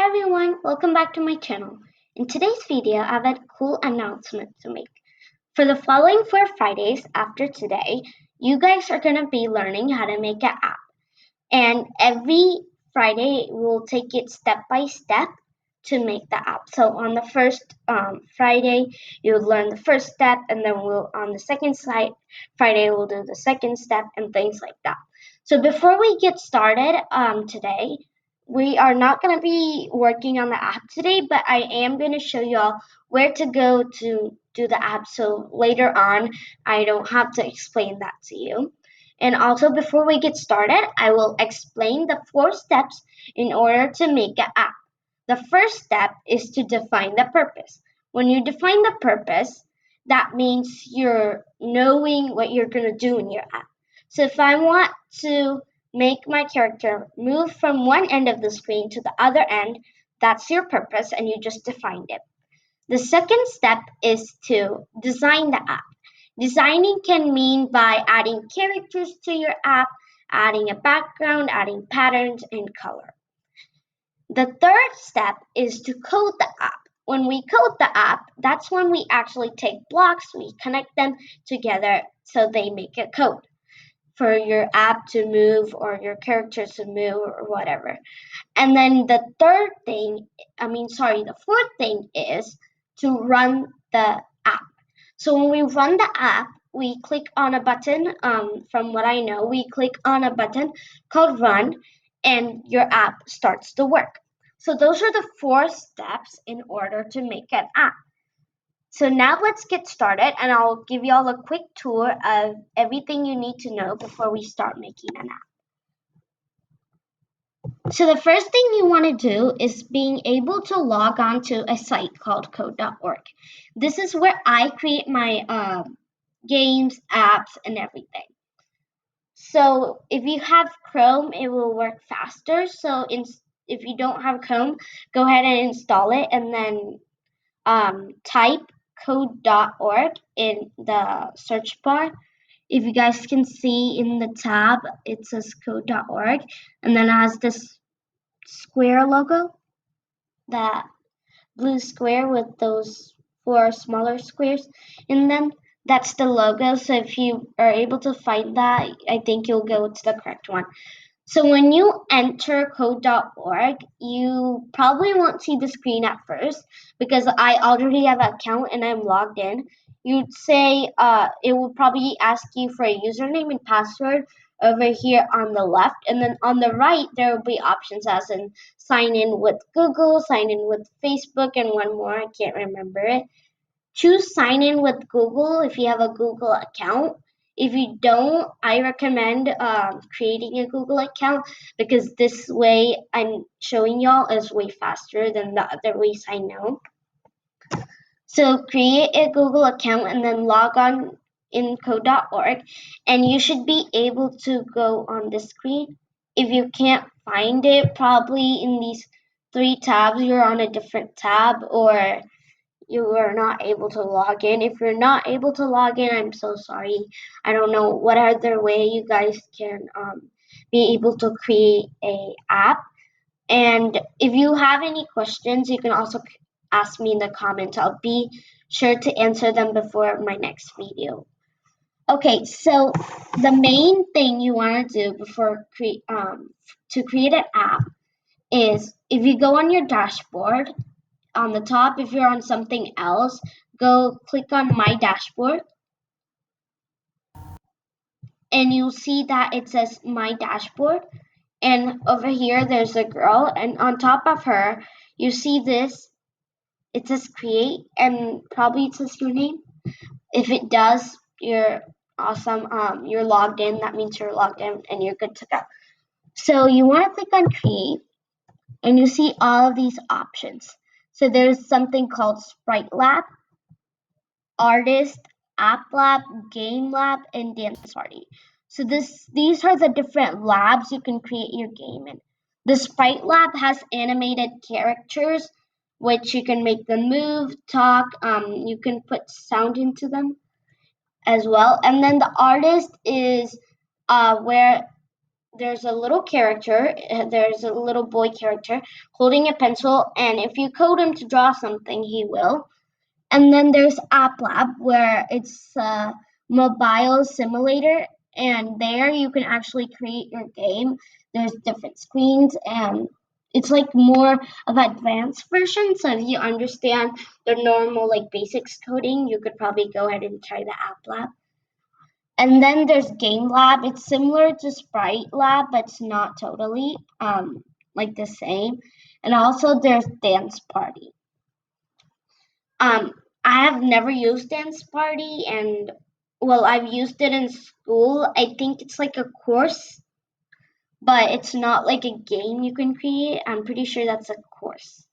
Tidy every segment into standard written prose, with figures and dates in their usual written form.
Hi everyone, welcome back to my channel. In today's video, I have a cool announcement to make. For the following 4 Fridays after today, you guys are going to be learning how to make an app. And every Friday, we'll take it step by step to make the app. So on the first Friday, you'll learn the first step, and then on the second Friday, we'll do the second step and things like that. So before we get started today, we are not going to be working on the app today, but I am going to show y'all where to go to do the app, so later on I don't have to explain that to you. And also, before we get started, I will explain the 4 steps in order to make an app. The first step is to define the purpose. When you define the purpose, that means you're knowing what you're going to do in your app. So if I want to make my character move from one end of the screen to the other end, that's your purpose, and you just defined it. The second step is to design the app. Designing can mean by adding characters to your app, adding a background, adding patterns and color. The third step is to code the app. When we code the app, that's when we actually take blocks, we connect them together so they make a code for your app to move or your characters to move or whatever. And then the fourth thing is to run the app. So when we run the app, we click on a button. From what I know, we click on a button called run, and your app starts to work. So those are the 4 steps in order to make an app. So now let's get started, and I'll give you all a quick tour of everything you need to know before we start making an app. So the first thing you want to do is being able to log on to a site called code.org. This is where I create my games, apps, and everything. So if you have Chrome, it will work faster. So if you don't have Chrome, go ahead and install it, and then type code.org in the search bar. If you guys can see in the tab, it says code.org, and then it has this square logo, that blue square with those 4 smaller squares in them. That's the logo. So if you are able to find that, I think you'll go to the correct one. So when you enter code.org, you probably won't see the screen at first because I already have an account and I'm logged in. You'd say it will probably ask you for a username and password over here on the left, and then on the right there will be options as in sign in with Google, sign in with Facebook, and one more, I can't remember it. Choose sign in with Google if you have a Google account. If you don't, I recommend creating a Google account because this way I'm showing y'all is way faster than the other ways I know. So create a Google account and then log on in code.org, and you should be able to go on the screen. If you can't find it, probably in these 3 tabs, you're on a different tab, or you are not able to log in. If you're not able to log in, I'm so sorry. I don't know what other way you guys can be able to create a app. And if you have any questions, you can also ask me in the comments. I'll be sure to answer them before my next video. Okay, so the main thing you want to do before to create an app is, if you go on your dashboard, on the top, if you're on something else, go click on my dashboard, and you'll see that it says my dashboard, and over here there's a girl, and on top of her you see this, it says create, and probably it says your name. If it does, you're awesome. You're logged in. That means you're logged in and you're good to go. So you want to click on create, and you see all of these options. So there's something called Sprite Lab, Artist, App Lab, Game Lab, and Dance Party. So these are the different labs you can create your game in. The Sprite Lab has animated characters, which you can make them move, talk, you can put sound into them as well. And then the artist is where there's a little character, there's a little boy character holding a pencil, and if you code him to draw something, he will. And then there's App Lab, where it's a mobile simulator, and there you can actually create your game. There's different screens, and it's like more of advanced version. So if you understand the normal like basics coding, you could probably go ahead and try the App Lab. And then there's Game Lab. It's similar to Sprite Lab, but it's not totally like the same. And also there's Dance Party. Um, I have never used Dance Party, and well, I've used it in school. I think it's like a course, but it's not like a game you can create. I'm pretty sure that's a course.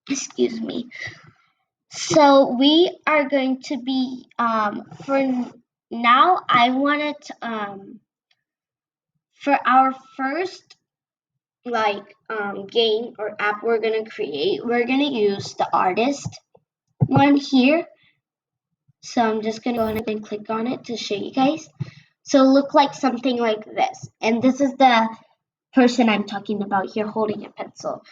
Excuse me. So we are going to be for now. I wanted for our first like game or app we're gonna create. We're gonna use the artist one here. So I'm just gonna go ahead and click on it to show you guys. So it'll look like something like this. And this is the person I'm talking about here holding a pencil.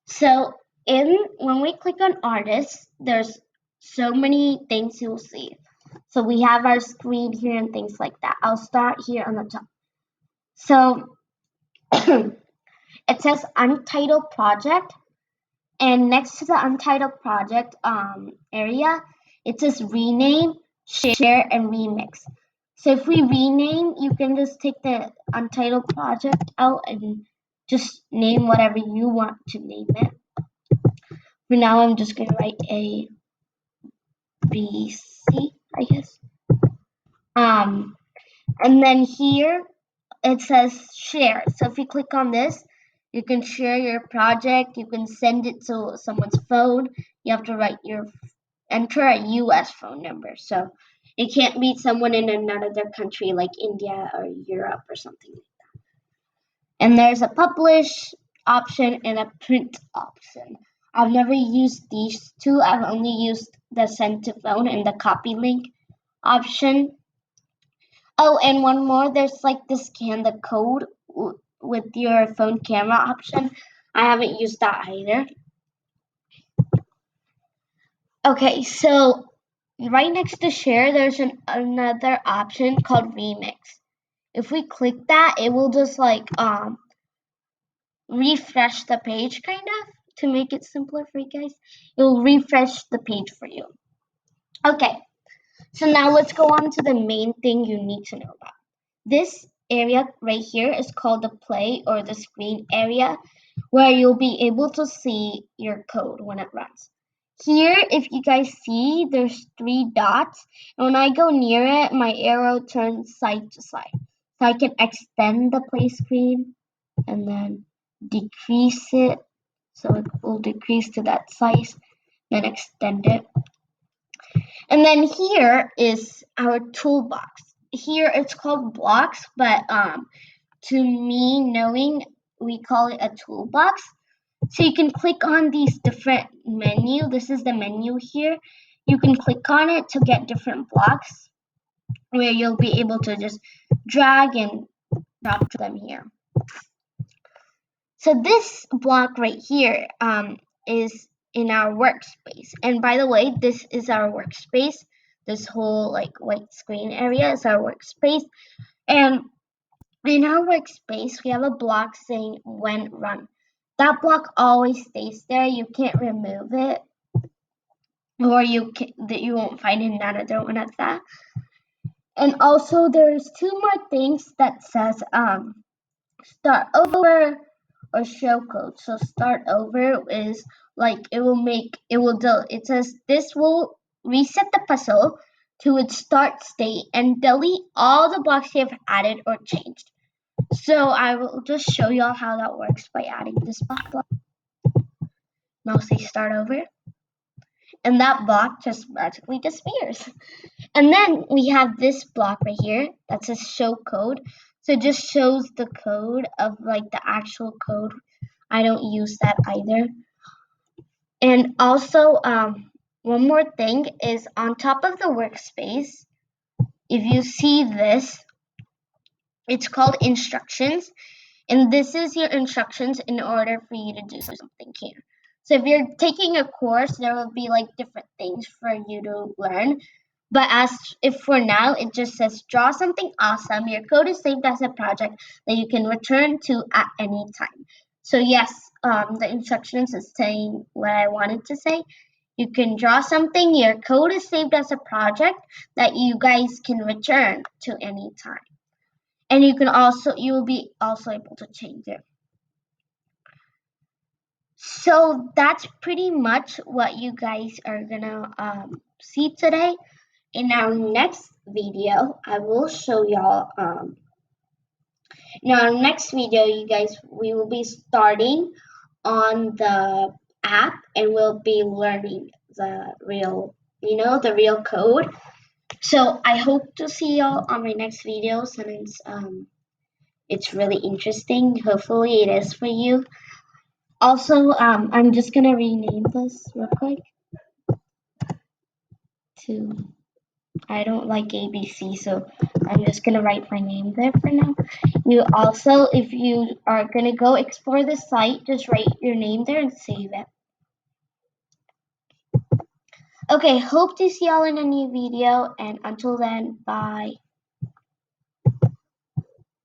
So when we click on artists, there's so many things you'll see. So we have our screen here and things like that. I'll start here on the top. So it says Untitled Project, and next to the Untitled Project area, it says Rename, Share, and Remix. So if we rename, you can just take the Untitled Project out and just name whatever you want to name it. For now, I'm just going to write A, B, C, I guess. And then here it says share. So if you click on this, you can share your project. You can send it to someone's phone. You have to enter a US phone number. So it can't be someone in another country like India or Europe or something like that. And there's a publish option and a print option. I've never used these two. I've only used the send to phone and the copy link option. Oh, and one more, there's like the scan the code with your phone camera option. I haven't used that either. Okay, so right next to share, there's another option called remix. If we click that, it will just like refresh the page kind of to make it simpler for you guys. It will refresh the page for you. Okay, so now let's go on to the main thing you need to know about. This area right here is called the play or the screen area, where you'll be able to see your code when it runs. Here, if you guys see, there's 3 dots, and when I go near it, my arrow turns side to side. So I can extend the play screen and then decrease it, so it will decrease to that size, then extend it. And then here is our toolbox. Here it's called blocks, but to me knowing, we call it a toolbox. So you can click on these different menu. This is the menu here. You can click on it to get different blocks where you'll be able to just drag and drop them here. So this block right here is in our workspace. And by the way, this is our workspace. This whole like white screen area is our workspace. And in our workspace, we have a block saying when run. That block always stays there. You can't remove it, or you won't find another one at that. And also, there's 2 more things that says start over or show code. So start over is like it says this will reset the puzzle to its start state and delete all the blocks you have added or changed. So I will just show y'all how that works by adding this block. Now say start over, and that block just magically disappears. And then we have this block right here that says show code. So it just shows the code of like the actual code. I don't use that either. And also one more thing is on top of the workspace, if you see this, it's called instructions, and this is your instructions in order for you to do something here. So if you're taking a course, there will be like different things for you to learn. But as if for now, it just says draw something awesome. Your code is saved as a project that you can return to at any time. So yes, the instructions is saying what I wanted to say. You can draw something. Your code is saved as a project that you guys can return to any time, and you will be also able to change it. So that's pretty much what you guys are gonna see today. In our next video, I will show y'all. In our next video, you guys, we will be starting on the app, and we'll be learning the real, the real code. So I hope to see y'all on my next video, since it's really interesting. Hopefully, it is for you. Also, I'm just gonna rename this real quick to, I don't like ABC, so I'm just gonna write my name there for now. You also, if you are gonna go explore the site, just write your name there and save it. Okay, hope to see y'all in a new video, and until then, bye.